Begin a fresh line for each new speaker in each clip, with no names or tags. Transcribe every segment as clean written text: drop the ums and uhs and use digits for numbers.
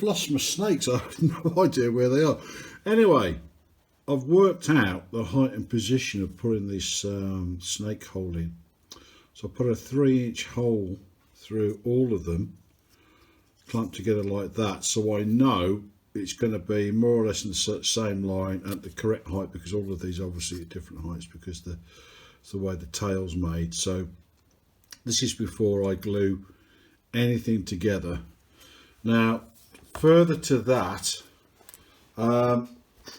I've lost my snakes. I have no idea where they are. Anyway, I've worked out the height and position of putting this snake hole in. So I put a 3-inch hole through all of them, clamped together like that, so I know it's going to be more or less in the same line at the correct height, because all of these obviously at different heights because it's the way the tail's made. So this is before I glue anything together. Now further to that, I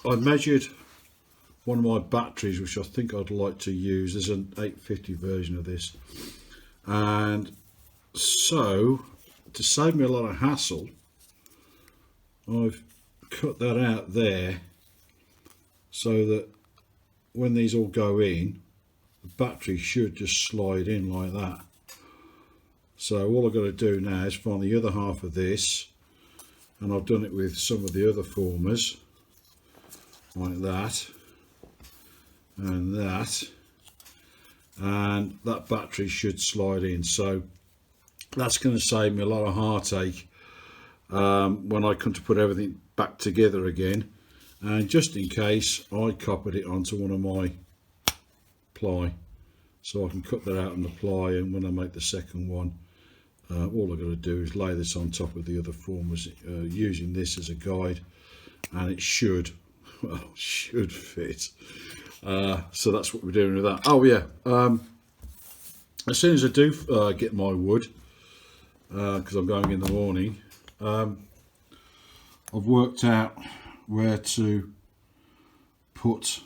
measured one of my batteries, which I think I'd like to use. There's an 850 version of this, and so to save me a lot of hassle, I've cut that out there so that when these all go in, the battery should just slide in like that. So all I've got to do now is find the other half of this, and I've done it with some of the other formers like that and that, and that battery should slide in. So that's going to save me a lot of heartache when I come to put everything back together again, and just in case I copied it onto one of my ply, so I can cut that out on the ply, and when I make the second one, all I've got to do is lay this on top of the other formers using this as a guide, and it should, well, should fit. So that's what we're doing with that. Oh yeah, as soon as I do get my wood, because I'm going in the morning, I've worked out where to put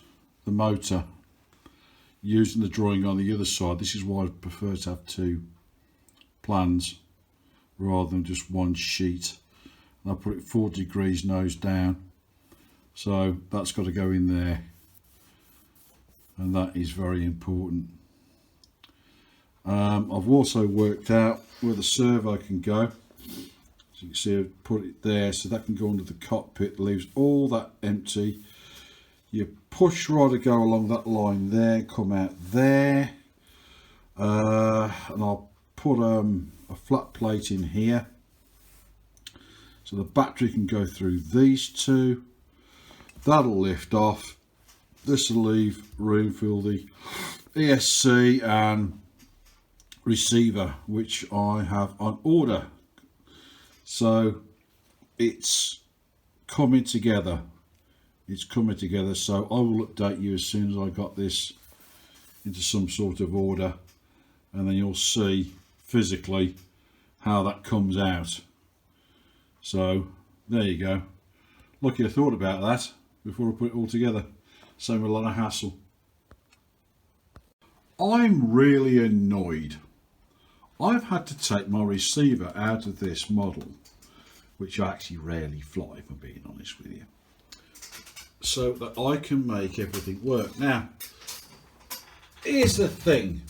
the motor using the drawing on the other side. This is why I prefer to have two plans rather than just one sheet, and I put it 4 degrees nose down, so that's got to go in there, and that is very important. I've also worked out where the servo can go. As you can see, I've put it there so that can go under the cockpit, leaves all that empty. You push right to go along that line there, come out there, and I'll put a flat plate in here so the battery can go through these two. That'll lift off. This will leave room for the ESC and receiver, which I have on order. So it's coming together. It's coming together. So I will update you as soon as I got this into some sort of order, and then you'll see physically how that comes out. So there you go. Lucky I thought about that before I put it all together. Saved me a lot of hassle. I'm really annoyed. I've had to take my receiver out of this model, which I actually rarely fly, if I'm being honest with you, so that I can make everything work. Now, here's the thing.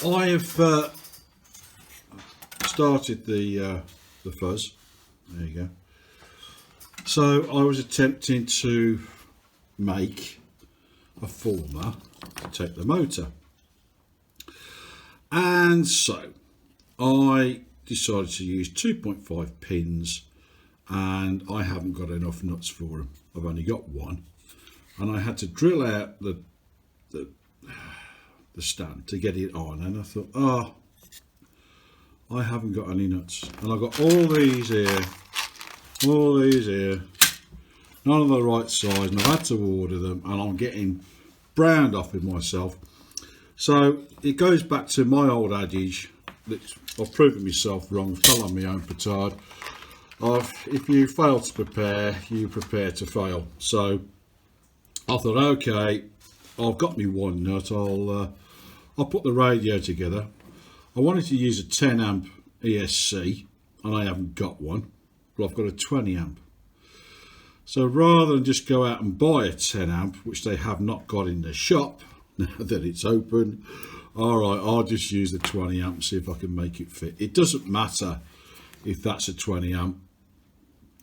I have started the fuzz. There you go. So I was attempting to make a former to take the motor, and so I decided to use 2.5 pins, and I haven't got enough nuts for them. I've only got one, and I had to drill out the stand to get it on, and I thought, oh, I haven't got any nuts, and I've got all these here, none of the right size, and I've had to order them, and I'm getting browned off with myself. So it goes back to my old adage that I've proven myself wrong, fell on my own petard, of if you fail to prepare, you prepare to fail. So I thought, okay, I've got me one nut, I'll put the radio together. I wanted to use a 10 amp ESC, and I haven't got one, but I've got a 20 amp. So rather than just go out and buy a 10 amp, which they have not got in the shop now that it's open, all right, I'll just use the 20 amp, see if I can make it fit. It doesn't matter if that's a 20 amp,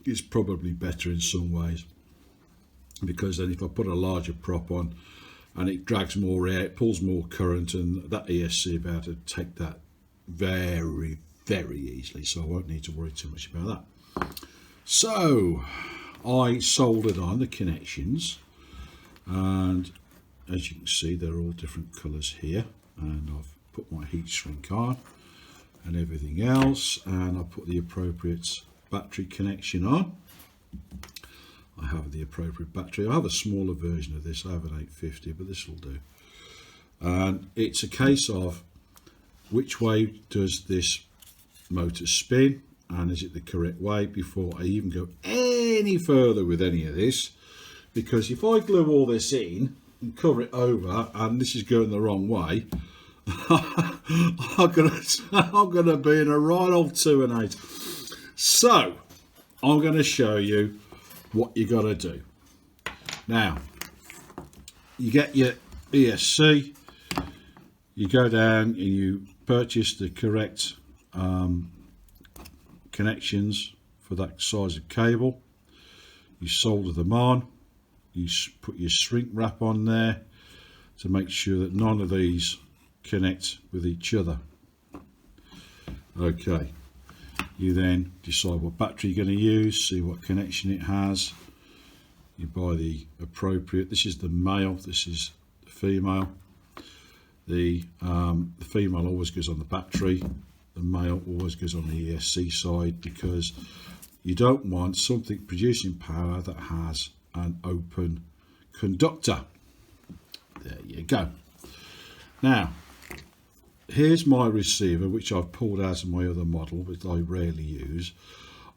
it's probably better in some ways, because then if I put a larger prop on and it drags more air, it pulls more current, and that ESC about to take that very, very easily, so I won't need to worry too much about that. So I soldered on the connections, and as you can see they're all different colours here, and I've put my heat shrink on and everything else, and I put the appropriate battery connection on. I have the appropriate battery. I have a smaller version of this. I have an 850, but this will do. And it's a case of which way does this motor spin, and is it the correct way, before I even go any further with any of this. Because if I glue all this in and cover it over and this is going the wrong way, I'm gonna be in a right old 2 and 8. So I'm going to show you what you got to do. Now, you get your ESC, you go down and you purchase the correct connections for that size of cable. You solder them on, you put your shrink wrap on there to make sure that none of these connect with each other. Okay, you then decide what battery you're going to use, see what connection it has. You buy the appropriate, this is the male, this is the female. The female always goes on the battery, the male always goes on the ESC side, because you don't want something producing power that has an open conductor. There you go. Now, here's my receiver, which I've pulled out of my other model, which I rarely use.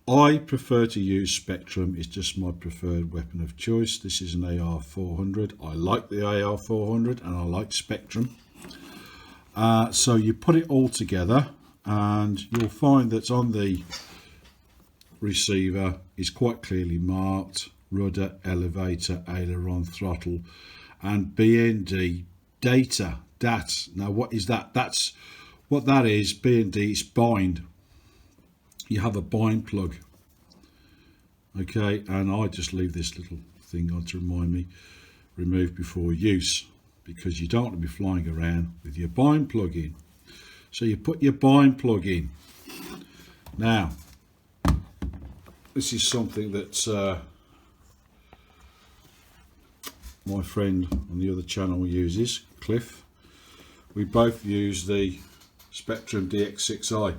I prefer to use Spectrum. It's just my preferred weapon of choice. This is an AR400. I like the AR400 and I like Spectrum. So you put it all together and you'll find that on the receiver is quite clearly marked: rudder, elevator, aileron, throttle, and BND data. DAT. Now what is that? That's what that is. BND is bind. You have a bind plug. Okay, and I just leave this little thing on to remind me, remove before use, because you don't want to be flying around with your bind plug in. So you put your bind plug in. Now, this is something that my friend on the other channel uses, Cliff. We both use the Spectrum DX6i,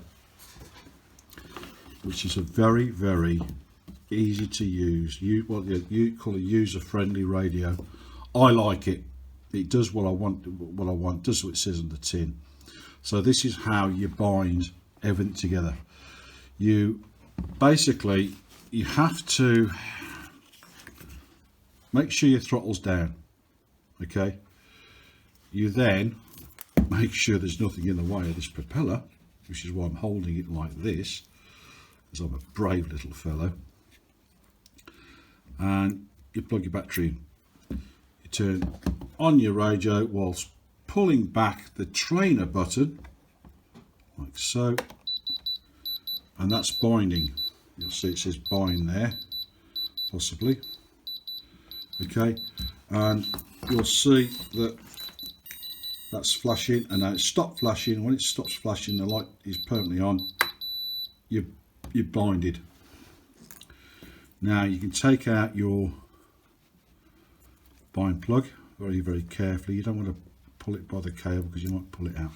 which is a very, very easy to use. You call a user-friendly radio. I like it. It does what I want. Does what it says on the tin. So this is how you bind everything together. You basically, you have to make sure your throttle's down. Okay. You then make sure there's nothing in the way of this propeller, which is why I'm holding it like this, because I'm a brave little fellow. And you plug your battery in. You turn on your radio whilst pulling back the trainer button, like so, and that's binding. You'll see it says bind there, possibly. Okay, and you'll see that that's flashing, and now it stopped flashing. When it stops flashing, the light is permanently on. You're blinded. Now you can take out your bind plug very, very carefully. You don't want to pull it by the cable because you might pull it out.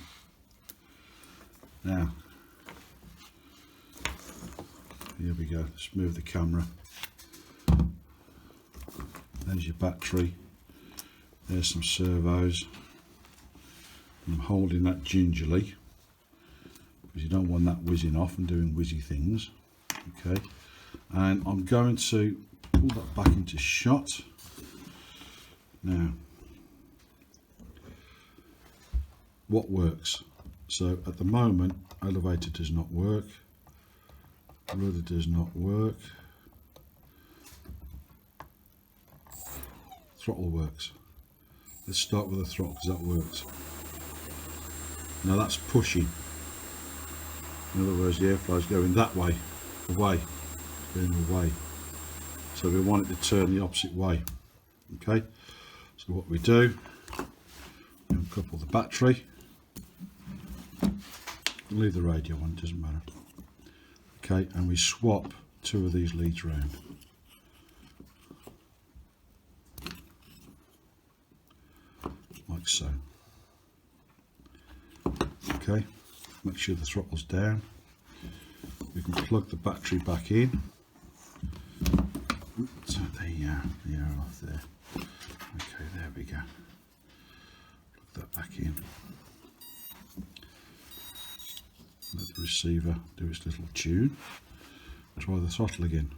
Now, here we go. Let's move the camera. There's your battery. There's some servos. I'm holding that gingerly because you don't want that whizzing off and doing whizzy things. Okay, and I'm going to pull that back into shot. Now, what works? So at the moment, elevator does not work, rudder does not work, throttle works. Let's start with the throttle because that works. Now that's pushing. In other words, the airflow is going that way, away, going away. So we want it to turn the opposite way. Okay, so what we do, we uncouple the battery, leave the radio on, doesn't matter. Okay, and we swap 2 of these leads round. Like so. Okay, make sure the throttle's down. We can plug the battery back in. So they are off there. Okay, there we go. Plug that back in. Let the receiver do its little tune. Try the throttle again,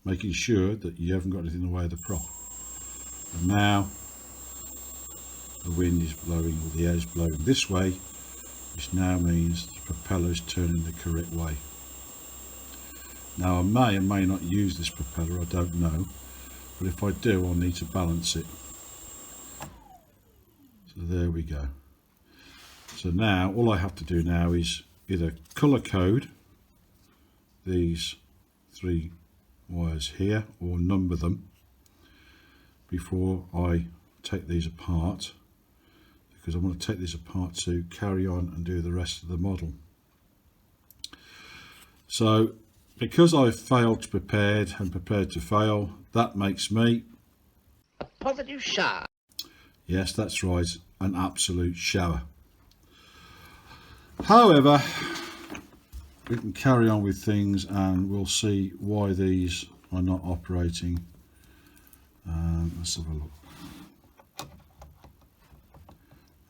making sure that you haven't got anything in the way of the prop. And now the wind is blowing, or the air is blowing this way, which now means the propeller is turning the correct way. Now I may or may not use this propeller, I don't know, but if I do, I'll need to balance it. So there we go. So now all I have to do now is either colour code these 3 wires here or number them before I take these apart, because I want to take these apart to carry on and do the rest of the model. So because I've failed to prepared and prepared to fail, that makes me
a positive shower.
Yes, that's right, an absolute shower. However, we can carry on with things and we'll see why these are not operating. Let's have a look.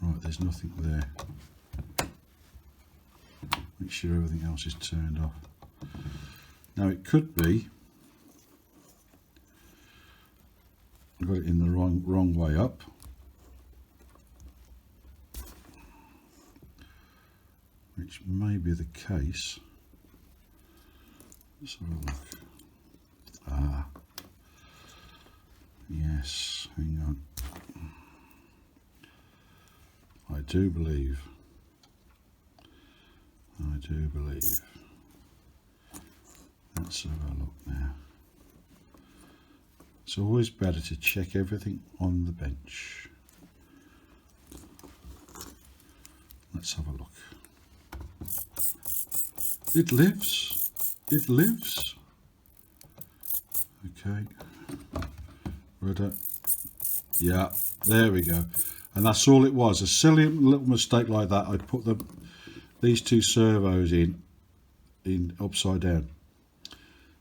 Right, there's nothing there. Make sure everything else is turned off. Now it could be I got it in the wrong way up. Which may be the case. Let's have a look. Ah, yes, hang on. I do believe. Let's have a look now. It's always better to check everything on the bench. Let's have a look. It lives. It lives. Okay. Rudder. Yeah, there we go. And that's all it was. A silly little mistake like that. I put these 2 servos in upside down.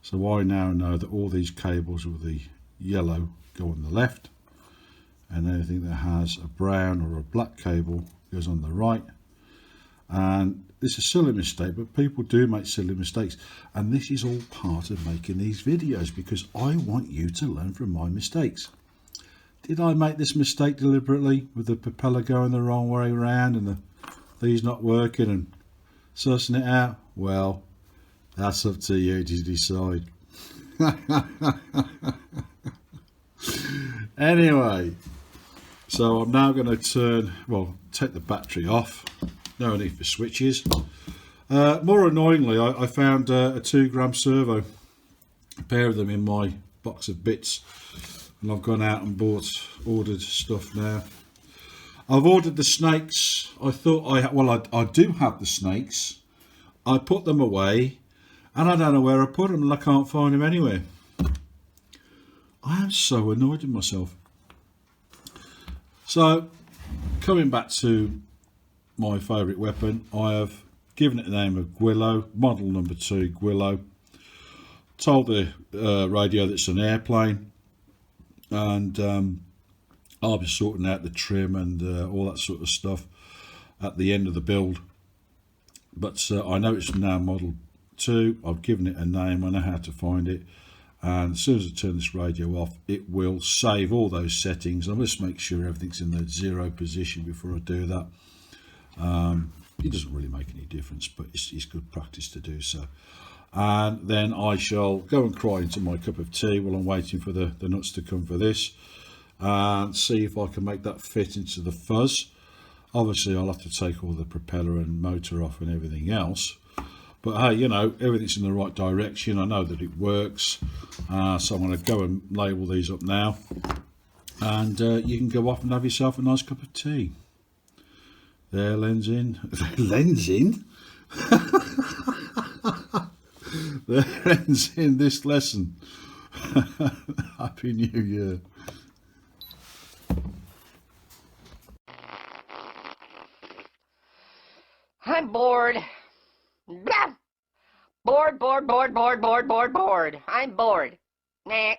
So I now know that all these cables with the yellow go on the left, and anything that has a brown or a black cable goes on the right. And it's a silly mistake, but people do make silly mistakes, and this is all part of making these videos because I want you to learn from my mistakes. Did I make this mistake deliberately with the propeller going the wrong way around and these not working and sussing it out? Well, that's up to you to decide. Anyway, so I'm now going to take the battery off. No need for switches. More annoyingly, I found a 2-gram servo, a pair of them in my box of bits, and I've gone out and ordered stuff now. I've ordered the snakes. I thought I do have the snakes. I put them away, and I don't know where I put them, and I can't find them anywhere. I am so annoyed with myself. So, coming back to my favourite weapon, I have given it the name of Guillow, model number 2 Guillow. Told the radio that it's an airplane, and I'll be sorting out the trim and all that sort of stuff at the end of the build. But I know it's now model 2. I've given it a name. I know how to find it, and as soon as I turn this radio off, it will save all those settings. I'll just make sure everything's in the 0 position before I do that. It doesn't really make any difference, but it's good practice to do so. And then I shall go and cry into my cup of tea while I'm waiting for the nuts to come for this, and see if I can make that fit into the fuzz. Obviously I'll have to take all the propeller and motor off and everything else, but hey, you know, everything's in the right direction. I know that it works, so I'm going to go and label these up now, and you can go off and have yourself a nice cup of tea. There, lens in. Lens in? There ends in this lesson. Happy New Year.
I'm bored. Blah! Bored. I'm bored. Nah.